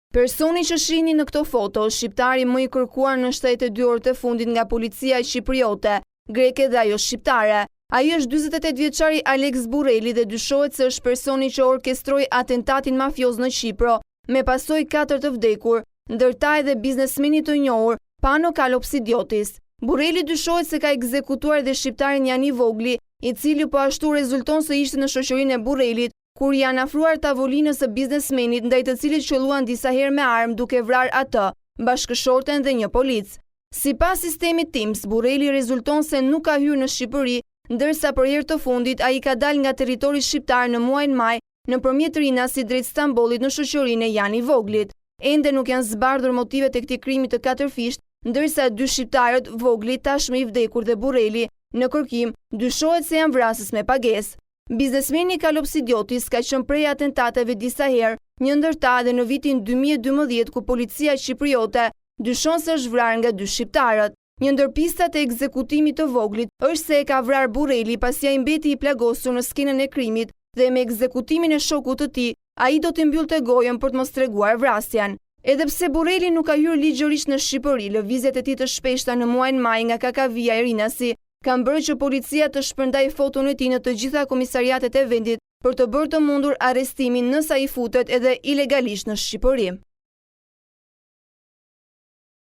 Personi që shihni në këto foto, shqiptari më i kërkuar në 72 orët e fundit nga policia shqipriote, greke dhe ajo shqiptare. Ai është 48 vjeçari Alex Burreli dhe dyshohet se është personi që orkestroi atentatin mafioz në Shqipëro, me pasojë 4 të vdekur, ndërta edhe biznesmeni të njohur Pano Kalopsidiotis. Burreli dyshohet se ka ekzekutuar dhe shqiptarin Jani Vogli, i cili po ashtu rezulton se ishte në shoqërinë e Burrelit, kur janë afruar tavolinës së biznesmenit ndaj të cilit qelluan disa herë me armë duke vrarë atë, bashkëshorten dhe një polic. Sipas sistemit TIMS, Burreli rezulton se nuk ka hyrë në Shqipëri, ndërsa për herë të fundit ai ka dalë nga territori shqiptar në muajin maj nëpërmjet rinasit drejt Stambollit në shoqërinë e Jani Voglit. Ende nuk janë zbardhur motivet e këtij krimi të katërfisht, ndërsa dy shqiptarët, Vogli tashmë i vdekur dhe Burreli, në kërkim dyshohet se janë vrasës me pagesë. Biznesmeni Kalopsidiotis ka qenë prej atentateve disa herë, një ndërta dhe në vitin 2012 ku policia shqipriote dyshon se është vrarë nga dy shqiptarët. Një ndër pistat e ekzekutimit të Voglit është se e ka vrarë Burreli pasi ai mbeti i plagosur në skenën e krimit dhe me ekzekutimin e shokut të tij, ai do të mbyllte gojën për të mos treguar vrasjen. Edhe pse Burreli nuk ka hyrë ligjërisht në Shqipëri, lëvizjet e tij të shpeshta në muajin maj nga Kakavia e Rinasi kanë bërë që policia të shpërndajë foton e tij në të gjitha komisariatet e vendit për të bërë të mundur arrestimin nëse ai futet edhe ilegalisht në Shqipëri.